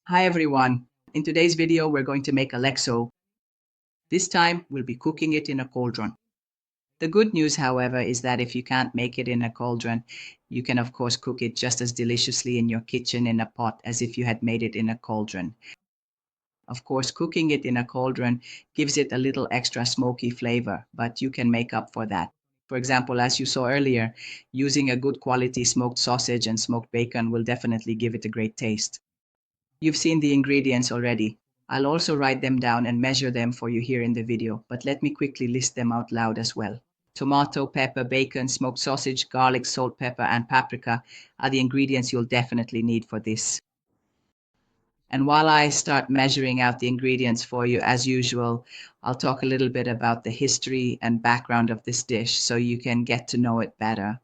Hi everyone. In today's video, we're going to make a Lecsó. This time, we'll be cooking it in a cauldron. The good news, however, is that if you can't make it in a cauldron, you can of course cook it just as deliciously in your kitchen in a pot as if you had made it in a cauldron. Of course, cooking it in a cauldron gives it a little extra smoky flavor, but you can make up for that. For example, as you saw earlier, using a good quality smoked sausage and smoked bacon will definitely give it a great taste. You've seen the ingredients already. I'll also write them down and measure them for you here in the video, but let me quickly list them out loud as well. Tomato, pepper, bacon, smoked sausage, garlic, salt, pepper, and paprika are the ingredients you'll definitely need for this. And while I start measuring out the ingredients for you, as usual, I'll talk a little bit about the history and background of this dish so you can get to know it better.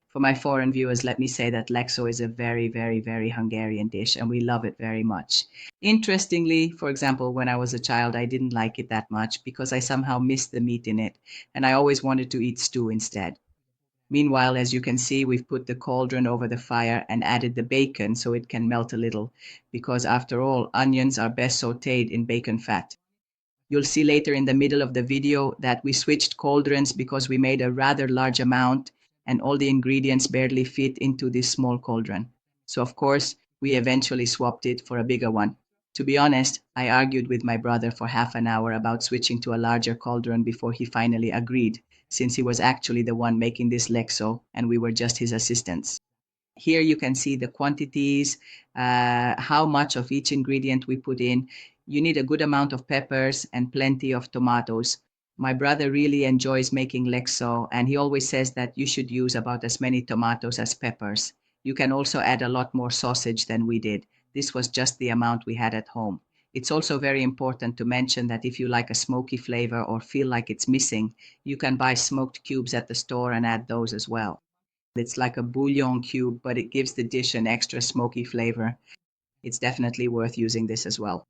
For my foreign viewers, let me say that Lecsó is a very, very, very Hungarian dish, and we love it very much. Interestingly, for example, when I was a child, I didn't like it that much because I somehow missed the meat in it, and I always wanted to eat stew instead. Meanwhile, as you can see, we've put the cauldron over the fire and added the bacon so it can melt a little, because after all, onions are best sautéed in bacon fat. You'll see later in the middle of the video that we switched cauldrons because we made a rather large amount and all the ingredients barely fit into this small cauldron. So of course, we eventually swapped it for a bigger one. To be honest, I argued with my brother for half an hour about switching to a larger cauldron before he finally agreed, since he was actually the one making this Lecsó and we were just his assistants. Here you can see the quantities, how much of each ingredient we put in. You need a good amount of peppers and plenty of tomatoes. My brother really enjoys making Lecsó, and he always says that you should use about as many tomatoes as peppers. You can also add a lot more sausage than we did. This was just the amount we had at home. It's also very important to mention that if you like a smoky flavor or feel like it's missing, you can buy smoked cubes at the store and add those as well. It's like a bouillon cube, but it gives the dish an extra smoky flavor. It's definitely worth using this as well.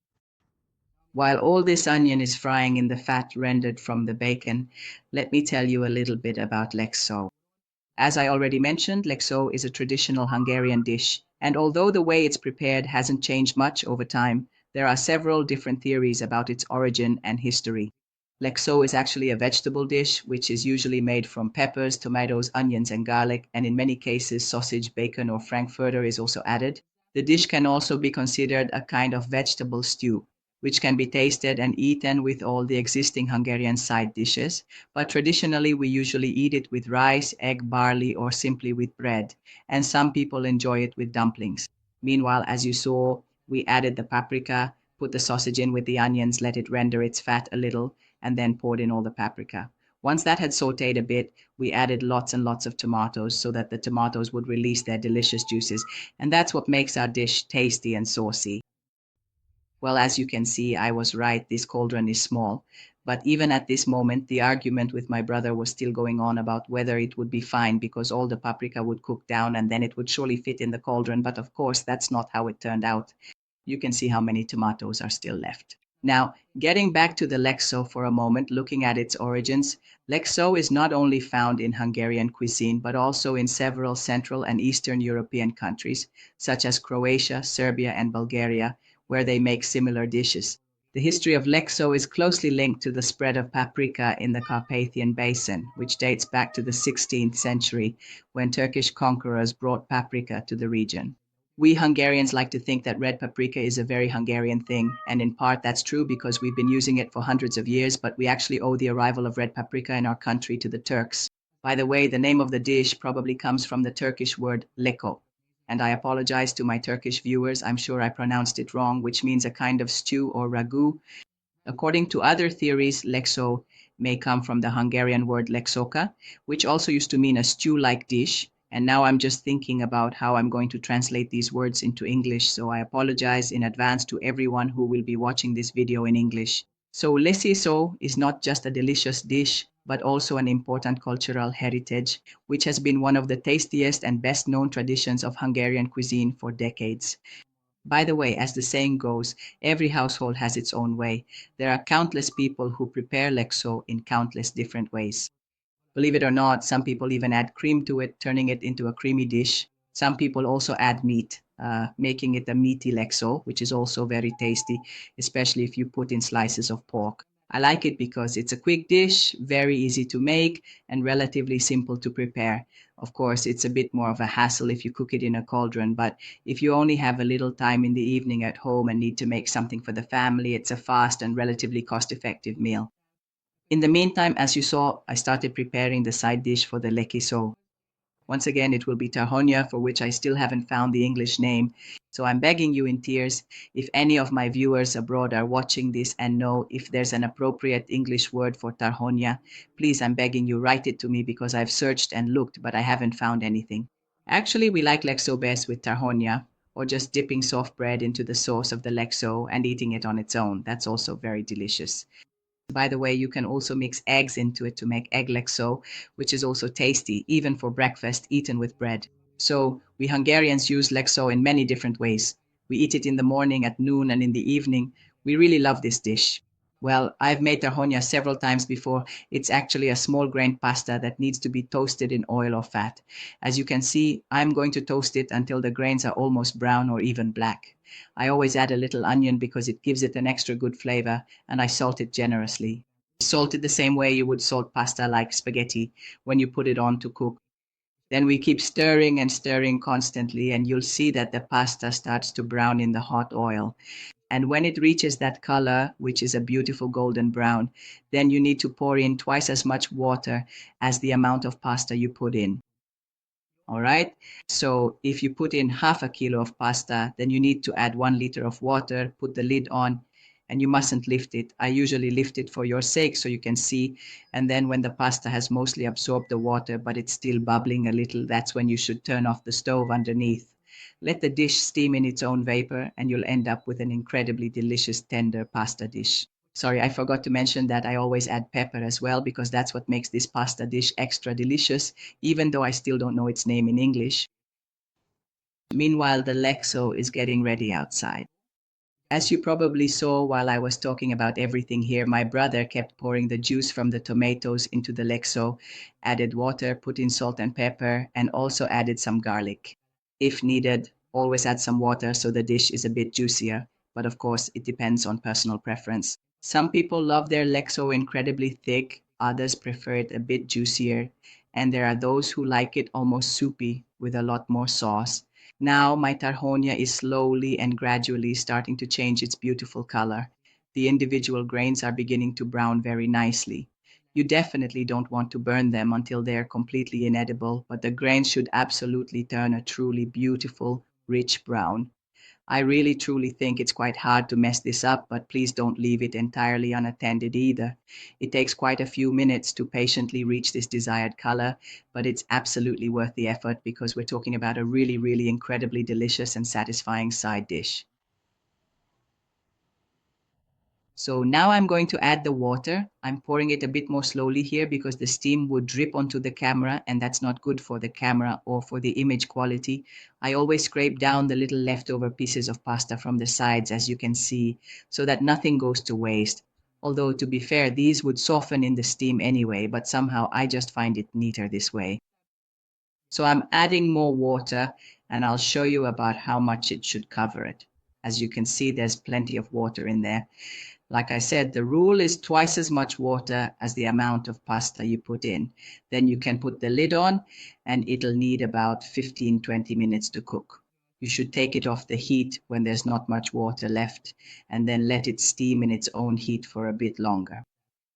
While all this onion is frying in the fat rendered from the bacon, let me tell you a little bit about Lecsó. As I already mentioned, Lecsó is a traditional Hungarian dish, and although the way it's prepared hasn't changed much over time, there are several different theories about its origin and history. Lecsó is actually a vegetable dish, which is usually made from peppers, tomatoes, onions, and garlic, and in many cases, sausage, bacon, or frankfurter is also added. The dish can also be considered a kind of vegetable stew, which can be tasted and eaten with all the existing Hungarian side dishes, but traditionally we usually eat it with rice, egg, barley, or simply with bread, and some people enjoy it with dumplings. Meanwhile, as you saw, we added the paprika, put the sausage in with the onions, let it render its fat a little, and then poured in all the paprika. Once that had sauteed a bit, we added lots and lots of tomatoes so that the tomatoes would release their delicious juices, and that's what makes our dish tasty and saucy. Well, as you can see, I was right, this cauldron is small. But even at this moment, the argument with my brother was still going on about whether it would be fine because all the paprika would cook down and then it would surely fit in the cauldron. But of course, that's not how it turned out. You can see how many tomatoes are still left. Now, getting back to the Lecsó for a moment, looking at its origins, Lecsó is not only found in Hungarian cuisine, but also in several Central and Eastern European countries, such as Croatia, Serbia, and Bulgaria, where they make similar dishes. The history of Lecsó is closely linked to the spread of paprika in the Carpathian Basin, which dates back to the 16th century, when Turkish conquerors brought paprika to the region. We Hungarians like to think that red paprika is a very Hungarian thing, and in part that's true because we've been using it for hundreds of years, but we actually owe the arrival of red paprika in our country to the Turks. By the way, the name of the dish probably comes from the Turkish word leko, and I apologize to my Turkish viewers, I'm sure I pronounced it wrong, which means a kind of stew or ragu. According to other theories, Lecsó may come from the Hungarian word leksoka, which also used to mean a stew-like dish. And now I'm just thinking about how I'm going to translate these words into English, so I apologize in advance to everyone who will be watching this video in English. So lecsó is not just a delicious dish, but also an important cultural heritage, which has been one of the tastiest and best known traditions of Hungarian cuisine for decades. By the way, as the saying goes, every household has its own way. There are countless people who prepare Lecsó in countless different ways. Believe it or not, some people even add cream to it, turning it into a creamy dish. Some people also add meat. making it a meaty lecsó, which is also very tasty, especially if you put in slices of pork. I like it because it's a quick dish, very easy to make, and relatively simple to prepare. Of course, it's a bit more of a hassle if you cook it in a cauldron, but if you only have a little time in the evening at home and need to make something for the family, it's a fast and relatively cost-effective meal. In the meantime, as you saw, I started preparing the side dish for the lecsó. Once again, it will be tarhonya, for which I still haven't found the English name. So I'm begging you in tears, if any of my viewers abroad are watching this and know if there's an appropriate English word for tarhonya, please, I'm begging you, write it to me because I've searched and looked, but I haven't found anything. Actually, we like lecsó best with tarhonya, or just dipping soft bread into the sauce of the lecsó and eating it on its own. That's also very delicious. By the way, you can also mix eggs into it to make egg lecsó, which is also tasty, even for breakfast, eaten with bread. So we Hungarians use lecsó in many different ways. We eat it in the morning, at noon, and in the evening. We really love this dish. Well, I've made tarhonya several times before. It's actually a small grain pasta that needs to be toasted in oil or fat. As you can see, I'm going to toast it until the grains are almost brown or even black. I always add a little onion because it gives it an extra good flavor, and I salt it generously. Salt it the same way you would salt pasta like spaghetti when you put it on to cook. Then we keep stirring and stirring constantly, and you'll see that the pasta starts to brown in the hot oil. And when it reaches that color, which is a beautiful golden brown, then you need to pour in twice as much water as the amount of pasta you put in. All right. So if you put in half a kilo of pasta, then you need to add 1 liter of water, put the lid on, and you mustn't lift it. I usually lift it for your sake so you can see. And then when the pasta has mostly absorbed the water, but it's still bubbling a little, that's when you should turn off the stove underneath. Let the dish steam in its own vapor, and you'll end up with an incredibly delicious, tender pasta dish. Sorry, I forgot to mention that I always add pepper as well because that's what makes this pasta dish extra delicious, even though I still don't know its name in English. Meanwhile, the lecsó is getting ready outside. As you probably saw while I was talking about everything here, my brother kept pouring the juice from the tomatoes into the lecsó, added water, put in salt and pepper, and also added some garlic. If needed, always add some water so the dish is a bit juicier, but of course it depends on personal preference. Some people love their lecsó incredibly thick, others prefer it a bit juicier, and there are those who like it almost soupy with a lot more sauce. Now my tarhonya is slowly and gradually starting to change its beautiful color. The individual grains are beginning to brown very nicely. You definitely don't want to burn them until they are completely inedible, but the grains should absolutely turn a truly beautiful, rich brown. I really truly think it's quite hard to mess this up, but please don't leave it entirely unattended either. It takes quite a few minutes to patiently reach this desired color, but it's absolutely worth the effort because we're talking about a really, really incredibly delicious and satisfying side dish. So now I'm going to add the water. I'm pouring it a bit more slowly here because the steam would drip onto the camera and that's not good for the camera or for the image quality. I always scrape down the little leftover pieces of pasta from the sides, as you can see, so that nothing goes to waste. Although, to be fair, these would soften in the steam anyway, but somehow I just find it neater this way. So I'm adding more water and I'll show you about how much it should cover it. As you can see, there's plenty of water in there. Like I said, the rule is twice as much water as the amount of pasta you put in. Then you can put the lid on and it'll need about 15-20 minutes to cook. You should take it off the heat when there's not much water left and then let it steam in its own heat for a bit longer.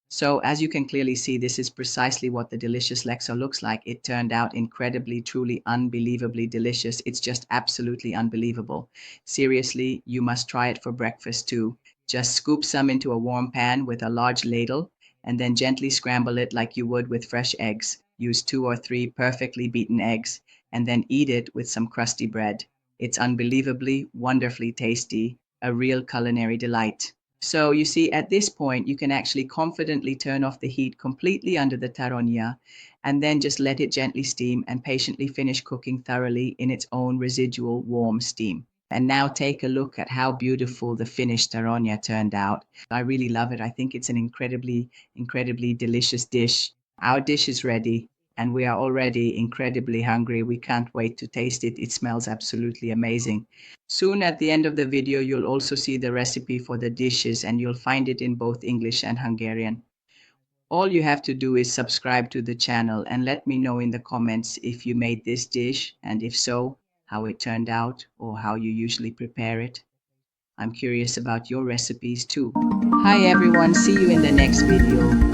So as you can clearly see, this is precisely what the delicious lecsó looks like. It turned out incredibly, truly, unbelievably delicious. It's just absolutely unbelievable. Seriously, you must try it for breakfast too. Just scoop some into a warm pan with a large ladle and then gently scramble it like you would with fresh eggs. Use 2 or 3 perfectly beaten eggs and then eat it with some crusty bread. It's unbelievably, wonderfully tasty, a real culinary delight. So you see, at this point, you can actually confidently turn off the heat completely under the tarhonya and then just let it gently steam and patiently finish cooking thoroughly in its own residual warm steam. And now take a look at how beautiful the finished tarhonya turned out. I really love it. I think it's an incredibly, incredibly delicious dish. Our dish is ready. and we are already incredibly hungry. We can't wait to taste it. It smells absolutely amazing. Soon at the end of the video, you'll also see the recipe for the dishes, and you'll find it in both English and Hungarian. All you have to do is subscribe to the channel and let me know in the comments if you made this dish, and if so, how it turned out or how you usually prepare it. I'm curious about your recipes too. Hi everyone, see you in the next video.